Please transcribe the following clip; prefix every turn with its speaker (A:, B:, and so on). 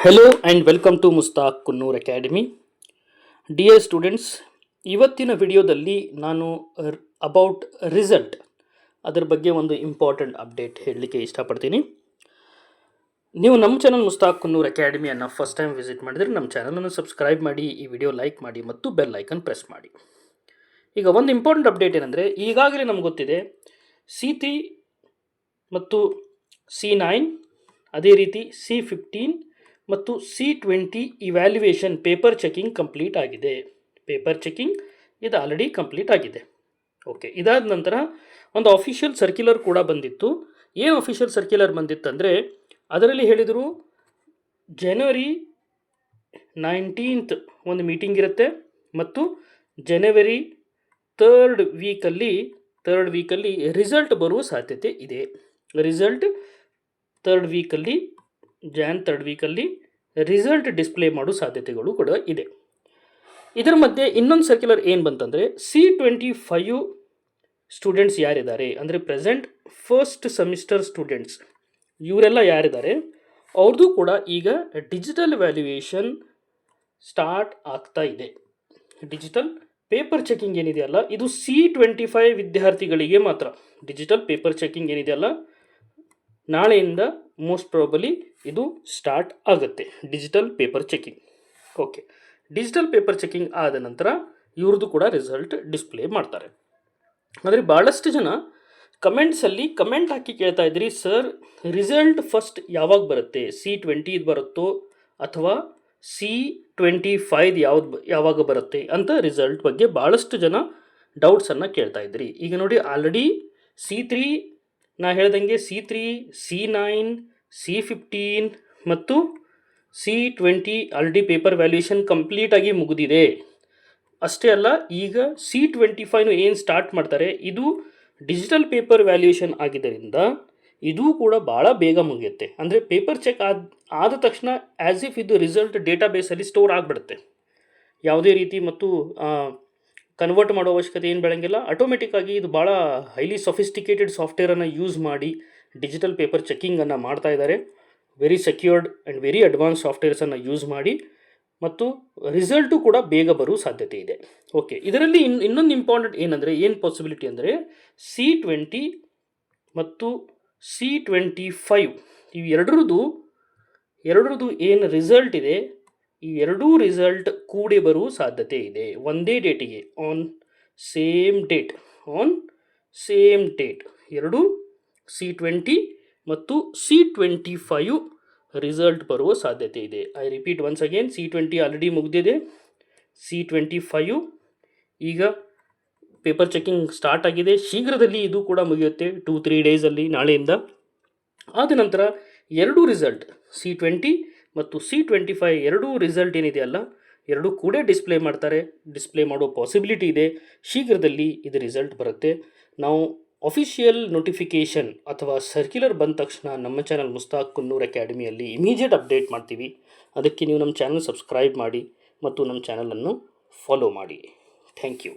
A: Hello and welcome to Mushtaq Kunnur academy. Dear students, ಇವತ್ತಿನ ವಿಡಿಯೋದಲ್ಲಿ ನಾನು ಅಬೌಟ್ ರಿಸಲ್ಟ್ ಅದರ ಬಗ್ಗೆ ಒಂದು ಇಂಪಾರ್ಟೆಂಟ್ ಅಪ್ಡೇಟ್ ಹೇಳಲಿಕ್ಕೆ ಇಷ್ಟಪಡ್ತೀನಿ. ನೀವು ನಮ್ಮ ಚಾನಲ್ ಮುಸ್ತಾಕ್ ಕುನ್ನೂರ್ ಅಕಾಡೆಮಿಯನ್ನು ಫಸ್ಟ್ ಟೈಮ್ ವಿಸಿಟ್ ಮಾಡಿದರೆ ನಮ್ಮ ಚಾನಲನ್ನು ಸಬ್ಸ್ಕ್ರೈಬ್ ಮಾಡಿ, ಈ ವಿಡಿಯೋ ಲೈಕ್ ಮಾಡಿ ಮತ್ತು ಬೆಲ್ ಐಕನ್ ಪ್ರೆಸ್ ಮಾಡಿ. ಈಗ ಒಂದು ಇಂಪಾರ್ಟೆಂಟ್ ಅಪ್ಡೇಟ್ ಏನಂದರೆ, ಈಗಾಗಲೇ ನಮ್ಗೆ ಗೊತ್ತಿದೆ C3 ಮತ್ತು C9, ಅದೇ ರೀತಿ C15 ಮತ್ತು C20 evaluation paper checking complete ಆಗಿದೆ. ಪೇಪರ್ ಚೆಕಿಂಗ್ ಇದು ಆಲ್ರೆಡಿ ಕಂಪ್ಲೀಟ್ ಆಗಿದೆ. ಓಕೆ, ಇದಾದ ನಂತರ ಒಂದು ಅಫಿಷಿಯಲ್ ಸರ್ಕ್ಯುಲರ್ ಕೂಡ ಬಂದಿತ್ತು. ಏನು ಅಫಿಷಿಯಲ್ ಸರ್ಕ್ಯುಲರ್ ಬಂದಿತ್ತಂದರೆ, ಅದರಲ್ಲಿ ಹೇಳಿದರು ಜನವರಿ 19th ಒಂದು ಮೀಟಿಂಗ್ ಇರುತ್ತೆ ಮತ್ತು ಜನವರಿ ಥರ್ಡ್ ವೀಕಲ್ಲಿ ರಿಸಲ್ಟ್ ಬರುವ ಸಾಧ್ಯತೆ ಇದೆ. ರಿಸಲ್ಟ್ ಥರ್ಡ್ ವೀಕಲ್ಲಿ ರಿಸಲ್ಟ್ ಡಿಸ್ಪ್ಲೇ ಮಾಡೋ ಸಾಧ್ಯತೆಗಳು ಕೂಡ ಇದೆ. ಇದರ ಮಧ್ಯೆ ಇನ್ನೊಂದು ಸರ್ಕ್ಯುಲರ್ ಏನು ಬಂತಂದರೆ, C25 ಸ್ಟೂಡೆಂಟ್ಸ್ ಯಾರಿದ್ದಾರೆ ಅಂದರೆ ಪ್ರೆಸೆಂಟ್ ಫಸ್ಟ್ ಸೆಮಿಸ್ಟರ್ ಸ್ಟೂಡೆಂಟ್ಸ್, ಇವರೆಲ್ಲ ಯಾರಿದ್ದಾರೆ ಅವ್ರದ್ದು ಕೂಡ ಈಗ ಡಿಜಿಟಲ್ ವ್ಯಾಲ್ಯುಯೇಷನ್ ಸ್ಟಾರ್ಟ್ ಆಗ್ತಾ ಇದೆ. ಡಿಜಿಟಲ್ ಪೇಪರ್ ಚೆಕಿಂಗ್ ಏನಿದೆಯಲ್ಲ, ಇದು C25 ವಿದ್ಯಾರ್ಥಿಗಳಿಗೆ ಮಾತ್ರ. ಡಿಜಿಟಲ್ ಪೇಪರ್ ಚೆಕಿಂಗ್ ಏನಿದೆಯಲ್ಲ, ನಾಳೆಯಿಂದ ಮೋಸ್ಟ್ ಪ್ರಾಬಲಿ ಇದು ಸ್ಟಾರ್ಟ್ ಆಗುತ್ತೆ, digital paper checking. Okay, digital paper checking ಆದ ನಂತರ ಇವ್ರದ್ದು ಕೂಡ ರಿಸಲ್ಟ್ ಡಿಸ್ಪ್ಲೇ ಮಾಡ್ತಾರೆ. ಆದರೆ ಭಾಳಷ್ಟು ಜನ ಕಮೆಂಟ್ಸಲ್ಲಿ ಕಮೆಂಟ್ ಹಾಕಿ ಕೇಳ್ತಾ ಇದ್ರಿ, ಸರ್ ರಿಸಲ್ಟ್ ಫಸ್ಟ್ ಯಾವಾಗ ಬರುತ್ತೆ, C20 ಬರುತ್ತೋ ಅಥವಾ C25 ಯಾವಾಗ ಬರುತ್ತೆ ಅಂತ ರಿಸಲ್ಟ್ ಬಗ್ಗೆ ಭಾಳಷ್ಟು ಜನ ಡೌಟ್ಸನ್ನು ಕೇಳ್ತಾ ಇದ್ರಿ. ಈಗ ನೋಡಿ, ಆಲ್ರೆಡಿ C3 ನಾ ಹೇಳ್ದಂಗೆ C3, C9, C15 ಮತ್ತು C20 ಆಲ್ರೆಡಿ ಪೇಪರ್ ವ್ಯಾಲ್ಯೂಯೇಷನ್ ಕಂಪ್ಲೀಟಾಗಿ ಮುಗಿದಿದೆ. ಅಷ್ಟೇ ಅಲ್ಲ, ಈಗ C25 ಏನು ಸ್ಟಾರ್ಟ್ ಮಾಡ್ತಾರೆ, ಇದು ಡಿಜಿಟಲ್ ಪೇಪರ್ ವ್ಯಾಲ್ಯೂಯೇಷನ್ ಆಗಿದ್ದರಿಂದ ಇದು ಕೂಡ ಭಾಳ ಬೇಗ ಮುಗಿಯುತ್ತೆ. ಅಂದರೆ ಪೇಪರ್ ಚೆಕ್ ಆದ ತಕ್ಷಣ ಆ್ಯಸ್ ಇಫ್ ಇದು ರಿಸಲ್ಟ್ ಡೇಟಾಬೇಸಲ್ಲಿ ಸ್ಟೋರ್ ಆಗಿಬಿಡುತ್ತೆ. ಯಾವುದೇ ರೀತಿ ಮತ್ತು ಕನ್ವರ್ಟ್ ಮಾಡೋ ಅವಶ್ಯಕತೆ ಏನು ಬೆಳಂಗಿಲ್ಲ. ಆಟೋಮೆಟಿಕ್ಕಾಗಿ ಇದು ಭಾಳ ಹೈಲಿ ಸೊಫಿಸ್ಟಿಕೇಟೆಡ್ ಸಾಫ್ಟ್ವೇರನ್ನು ಯೂಸ್ ಮಾಡಿ ಡಿಜಿಟಲ್ ಪೇಪರ್ ಚೆಕಿಂಗನ್ನು ಮಾಡ್ತಾ ಇದ್ದಾರೆ. Very secured and very advance ಸಾಫ್ಟ್ವೇರ್ಸನ್ನು ಯೂಸ್ ಮಾಡಿ, ಮತ್ತು ರಿಸಲ್ಟು ಕೂಡ ಬೇಗ ಬರೋ ಸಾಧ್ಯತೆ ಇದೆ. ಓಕೆ, ಇದರಲ್ಲಿ ಇನ್ನೊಂದು ಇಂಪಾರ್ಟೆಂಟ್ ಏನಂದರೆ, ಏನು ಪಾಸಿಬಿಲಿಟಿ ಅಂದರೆ, C20 ಮತ್ತು C25 ಎರಡರದ್ದು ಏನು ರಿಸಲ್ಟ್ ಇದೆ, ಈ ಎರಡೂ ರಿಸಲ್ಟ್ ಕೂಡಿ ಬರುವ ಸಾಧ್ಯತೆ ಇದೆ ಒಂದೇ ಡೇಟಿಗೆ, ಆನ್ ಸೇಮ್ ಡೇಟ್. ಎರಡು C20 ಮತ್ತು C25 ರಿಸಲ್ಟ್ ಬರುವ ಸಾಧ್ಯತೆ ಇದೆ. I repeat once again, C20 already ಮುಗಿದಿದೆ, C25 ಈಗ ಪೇಪರ್ ಚೆಕಿಂಗ್ ಸ್ಟಾರ್ಟ್ ಆಗಿದೆ. ಶೀಘ್ರದಲ್ಲಿ ಇದು ಕೂಡ ಮುಗಿಯುತ್ತೆ, 2-3 ಡೇಸಲ್ಲಿ, ನಾಳೆಯಿಂದ. ಆದ ನಂತರ ಎರಡೂ ರಿಸಲ್ಟ್ C20 ಮತ್ತು C25 ಎರಡೂ ರಿಸಲ್ಟ್ ಏನಿದೆಯಲ್ಲ, ಎರಡೂ ಕೂಡ ಡಿಸ್ಪ್ಲೇ ಮಾಡೋ ಪಾಸಿಬಿಲಿಟಿ ಇದೆ. ಶೀಘ್ರದಲ್ಲಿ ಇದು ರಿಸಲ್ಟ್ ಬರುತ್ತೆ. ನಾವು ಅಫಿಷಿಯಲ್ ನೋಟಿಫಿಕೇಷನ್ ಅಥವಾ ಸರ್ಕ್ಯುಲರ್ ಬಂದ ತಕ್ಷಣ ನಮ್ಮ ಚಾನಲ್ ಮುಸ್ತಾಕ್ ಕುನ್ನೂರ್ ಅಕಾಡೆಮಿಯಲ್ಲಿ ಇಮಿಡಿಯೇಟ್ ಅಪ್ಡೇಟ್ ಮಾಡ್ತೀವಿ. ಅದಕ್ಕೆ ನೀವು ನಮ್ಮ ಚಾನಲ್ ಸಬ್ಸ್ಕ್ರೈಬ್ ಮಾಡಿ ಮತ್ತು ನಮ್ಮ ಚಾನಲನ್ನು ಫಾಲೋ ಮಾಡಿ. Thank you.